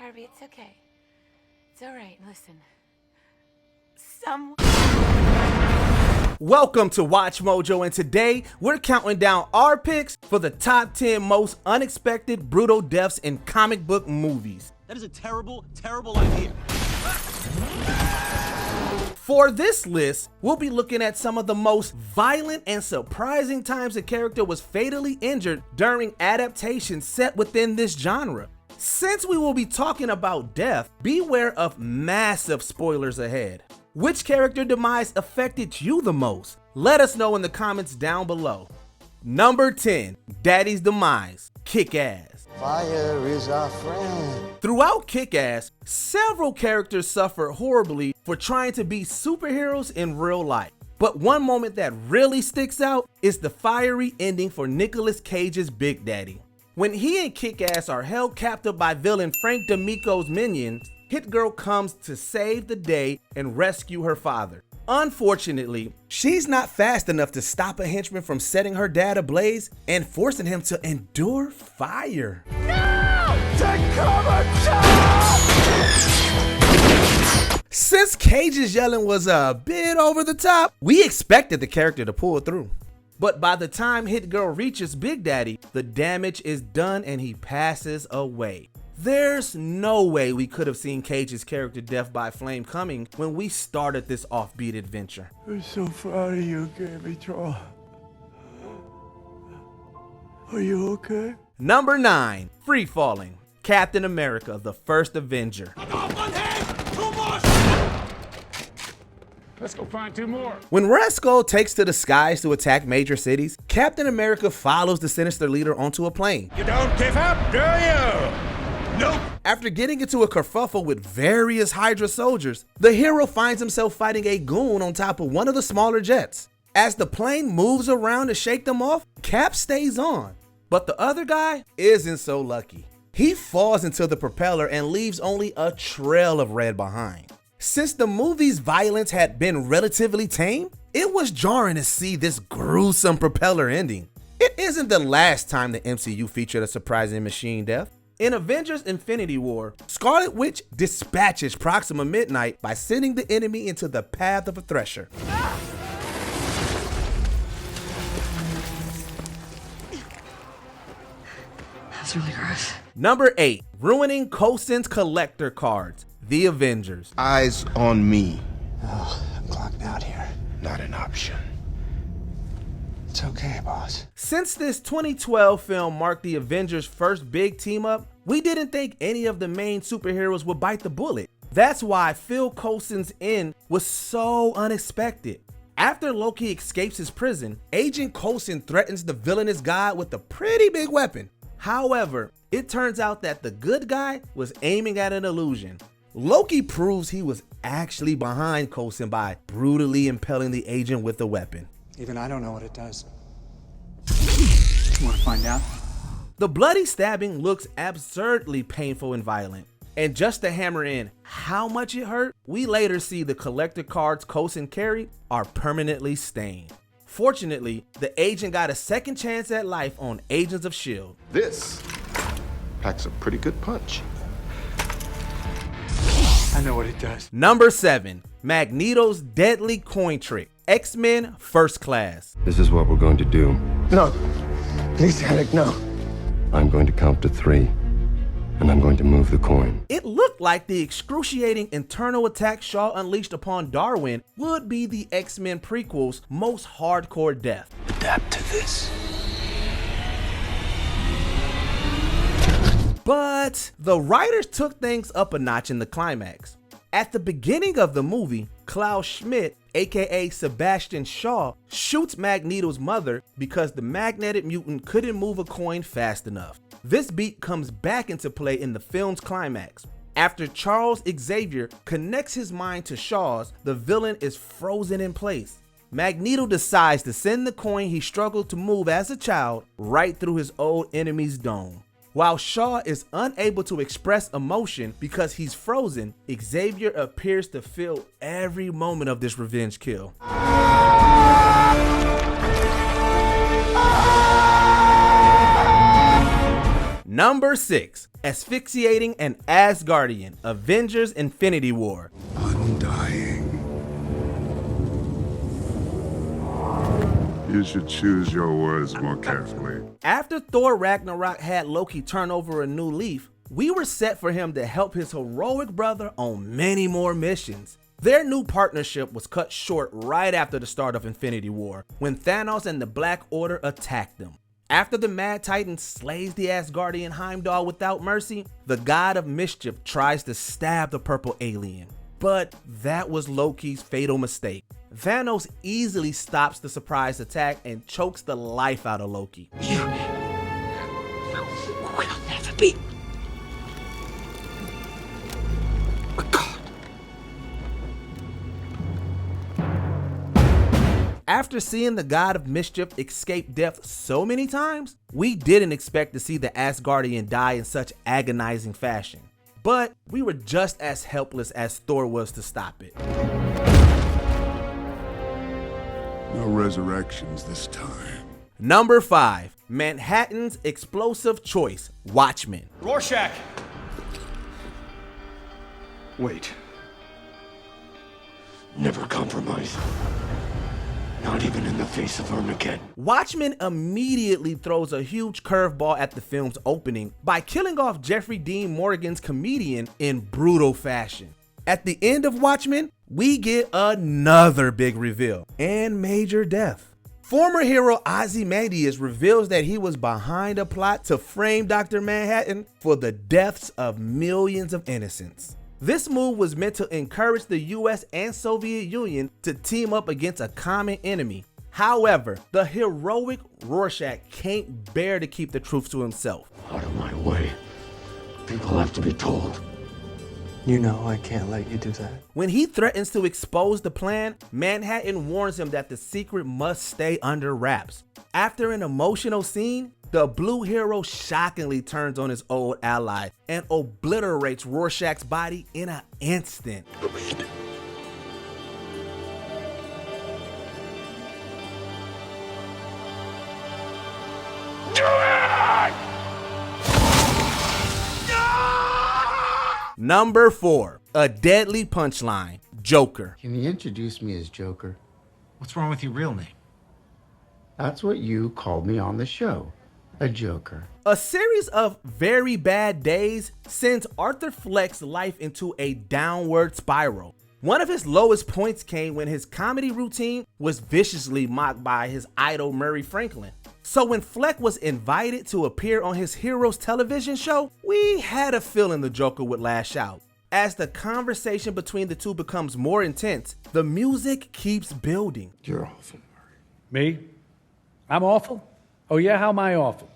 Harvey, it's okay. It's all right. Listen. Welcome to Watch Mojo, and today we're counting down our picks for the top 10 most unexpected brutal deaths in comic book movies. That is a terrible, terrible idea. For this list, we'll be looking at some of the most violent and surprising times a character was fatally injured during adaptations set within this genre. Since we will be talking about death, beware of massive spoilers ahead. Which character demise affected you the most? Let us know in the comments down below. Number 10, Daddy's Demise, Kick-Ass. Fire is our friend. Throughout Kick-Ass, several characters suffer horribly for trying to be superheroes in real life. But one moment that really sticks out is the fiery ending for Nicolas Cage's Big Daddy. When he and Kick-Ass are held captive by villain Frank D'Amico's minions, Hit Girl comes to save the day and rescue her father. Unfortunately, she's not fast enough to stop a henchman from setting her dad ablaze and forcing him to endure fire. No! Take cover, John! Since Cage's yelling was a bit over the top, we expected the character to pull through. But by the time Hit Girl reaches Big Daddy, the damage is done and he passes away. There's no way we could have seen Cage's character death by flame coming when we started this offbeat adventure. I'm so proud of you, Gammy Troll. Are you okay? Number 9, Free Falling, Captain America, the First Avenger. Let's go find 2 more. When Red Skull takes to the skies to attack major cities, Captain America follows the sinister leader onto a plane. You don't give up, do you? Nope. After getting into a kerfuffle with various Hydra soldiers, the hero finds himself fighting a goon on top of one of the smaller jets. As the plane moves around to shake them off, Cap stays on. But the other guy isn't so lucky. He falls into the propeller and leaves only a trail of red behind. Since the movie's violence had been relatively tame, it was jarring to see this gruesome propeller ending. It isn't the last time the MCU featured a surprising machine death. In Avengers Infinity War, Scarlet Witch dispatches Proxima Midnight by sending the enemy into the path of a thresher. That's really gross. Number 8, ruining Coulson's collector cards, The Avengers. Eyes on me. Oh, I'm clocked out here. Not an option. It's okay, boss. Since this 2012 film marked the Avengers' first big team up, we didn't think any of the main superheroes would bite the bullet. That's why Phil Coulson's end was so unexpected. After Loki escapes his prison, Agent Coulson threatens the villainous god with a pretty big weapon. However, it turns out that the good guy was aiming at an illusion. Loki proves he was actually behind Coulson by brutally impaling the agent with the weapon. Even I don't know what it does. You want to find out? The bloody stabbing looks absurdly painful and violent. And just to hammer in how much it hurt, we later see the collector cards Coulson carried are permanently stained. Fortunately, the agent got a second chance at life on Agents of S.H.I.E.L.D. This packs a pretty good punch. I know what it does. Number 7, Magneto's deadly coin trick, X-Men First Class. This is what we're going to do. No. Please, Alec, no. I'm going to count to 3, and I'm going to move the coin. It looked like the excruciating internal attack Shaw unleashed upon Darwin would be the X-Men prequel's most hardcore death. Adapt to this. But the writers took things up a notch in the climax. At the beginning of the movie, Klaus Schmidt, aka Sebastian Shaw, shoots Magneto's mother because the magnetic mutant couldn't move a coin fast enough. This beat comes back into play in the film's climax. After Charles Xavier connects his mind to Shaw's, the villain is frozen in place. Magneto decides to send the coin he struggled to move as a child right through his old enemy's dome. While Shaw is unable to express emotion because he's frozen, Xavier appears to feel every moment of this revenge kill. Number 6, Asphyxiating an Asgardian, Avengers Infinity War. Undying. You should choose your words more carefully. After Thor Ragnarok had Loki turn over a new leaf, we were set for him to help his heroic brother on many more missions. Their new partnership was cut short right after the start of Infinity War, when Thanos and the Black Order attacked them. After the Mad Titan slays the Asgardian Heimdall without mercy, the God of Mischief tries to stab the purple alien. But that was Loki's fatal mistake. Thanos easily stops the surprise attack and chokes the life out of Loki. You will never be a god. After seeing the God of Mischief escape death so many times, we didn't expect to see the Asgardian die in such agonizing fashion. But we were just as helpless as Thor was to stop it. No resurrections this time. Number 5, Manhattan's explosive choice, Watchmen. Rorschach! Wait. Never compromise. Not even in the face of Armageddon. Watchmen immediately throws a huge curveball at the film's opening by killing off Jeffrey Dean Morgan's comedian in brutal fashion. At the end of Watchmen, we get another big reveal and major death. Former hero Ozymandias reveals that he was behind a plot to frame Dr. Manhattan for the deaths of millions of innocents. This move was meant to encourage the US and Soviet Union to team up against a common enemy. However, the heroic Rorschach can't bear to keep the truth to himself. Out of my way. People have to be told. You know I can't let you do that. When he threatens to expose the plan, Manhattan warns him that the secret must stay under wraps. After an emotional scene, the blue hero shockingly turns on his old ally and obliterates Rorschach's body in an instant. Number 4, a deadly punchline, Joker. Can you introduce me as Joker? What's wrong with your real name? That's what you called me on the show, a Joker. A series of very bad days sends Arthur Fleck's life into a downward spiral. One of his lowest points came when his comedy routine was viciously mocked by his idol Murray Franklin. So when Fleck was invited to appear on his Heroes television show, we had a feeling the Joker would lash out. As the conversation between the two becomes more intense, the music keeps building. You're awful, Me? I'm awful? Oh yeah, how am I awful?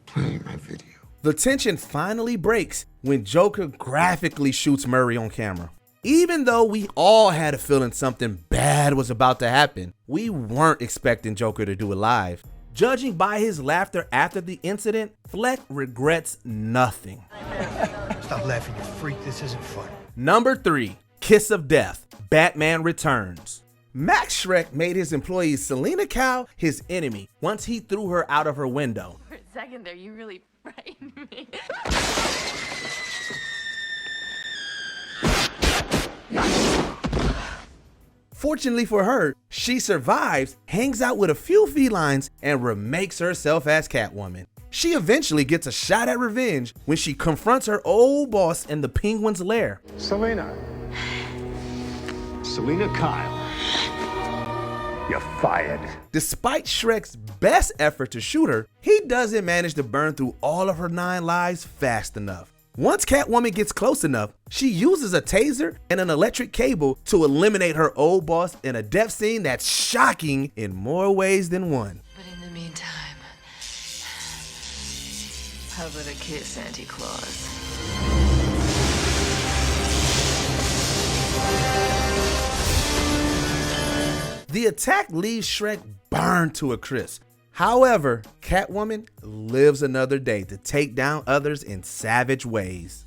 Playing my video. The tension finally breaks when Joker graphically shoots Murray on camera. Even though we all had a feeling something bad was about to happen, we weren't expecting Joker to do it live. Judging by his laughter after the incident, Fleck regrets nothing. Stop laughing, you freak. This isn't fun. Number 3, Kiss of Death, Batman Returns. Max Schreck made his employee Selena Kyle his enemy once he threw her out of her window. For a second there, you really frightened me. Fortunately for her, she survives, hangs out with a few felines, and remakes herself as Catwoman. She eventually gets a shot at revenge when she confronts her old boss in the Penguin's lair. Selena. Selena Kyle. You're fired. Despite Shrek's best effort to shoot her, he doesn't manage to burn through all of her 9 lives fast enough. Once Catwoman gets close enough, she uses a taser and an electric cable to eliminate her old boss in a death scene that's shocking in more ways than one. But in the meantime, how about a kiss, Santa Claus? The attack leaves Shrek burned to a crisp. However, Catwoman lives another day to take down others in savage ways.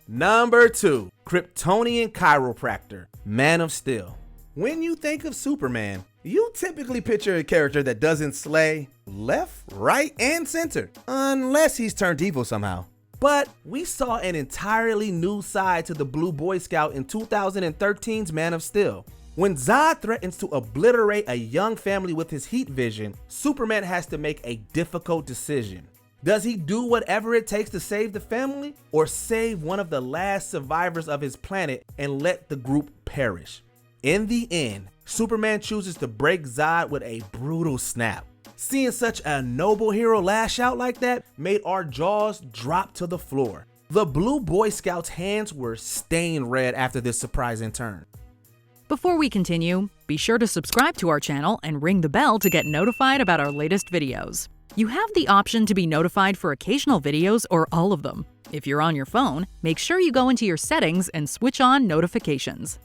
Number 2, Kryptonian chiropractor, Man of Steel. When you think of Superman, You typically picture a character that doesn't slay left, right, and center, unless he's turned evil somehow. But we saw an entirely new side to the Blue Boy Scout in 2013's Man of Steel. When Zod threatens to obliterate a young family with his heat vision, Superman has to make a difficult decision. Does he do whatever it takes to save the family, or save one of the last survivors of his planet and let the group perish? In the end, Superman chooses to break Zod with a brutal snap. Seeing such a noble hero lash out like that made our jaws drop to the floor. The Blue Boy Scout's hands were stained red after this surprising turn. Before we continue, be sure to subscribe to our channel and ring the bell to get notified about our latest videos. You have the option to be notified for occasional videos or all of them. If you're on your phone, make sure you go into your settings and switch on notifications.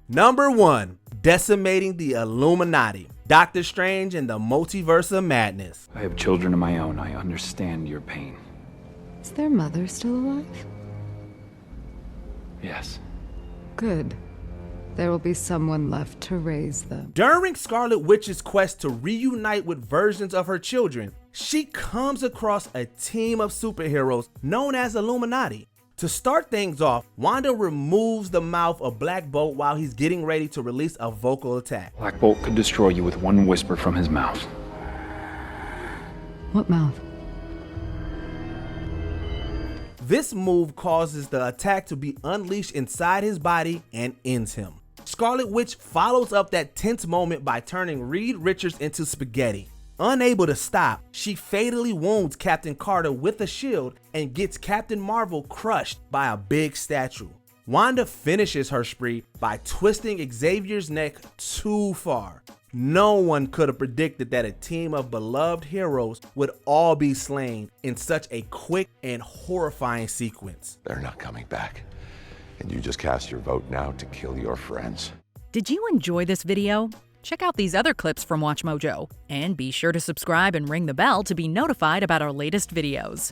Number 1. Decimating the Illuminati. Doctor Strange and the Multiverse of Madness. I have children of my own. I understand your pain. Is their mother still alive? Yes. Good. There will be someone left to raise them. During Scarlet Witch's quest to reunite with versions of her children, she comes across a team of superheroes known as Illuminati. To start things off, Wanda removes the mouth of Black Bolt while he's getting ready to release a vocal attack. Black Bolt could destroy you with one whisper from his mouth. What mouth? This move causes the attack to be unleashed inside his body and ends him. Scarlet Witch follows up that tense moment by turning Reed Richards into spaghetti. Unable to stop, she fatally wounds Captain Carter with a shield and gets Captain Marvel crushed by a big statue. Wanda finishes her spree by twisting Xavier's neck too far. No one could have predicted that a team of beloved heroes would all be slain in such a quick and horrifying sequence. They're not coming back. And you just cast your vote now to kill your friends. Did you enjoy this video? Check out these other clips from WatchMojo, and be sure to subscribe and ring the bell to be notified about our latest videos.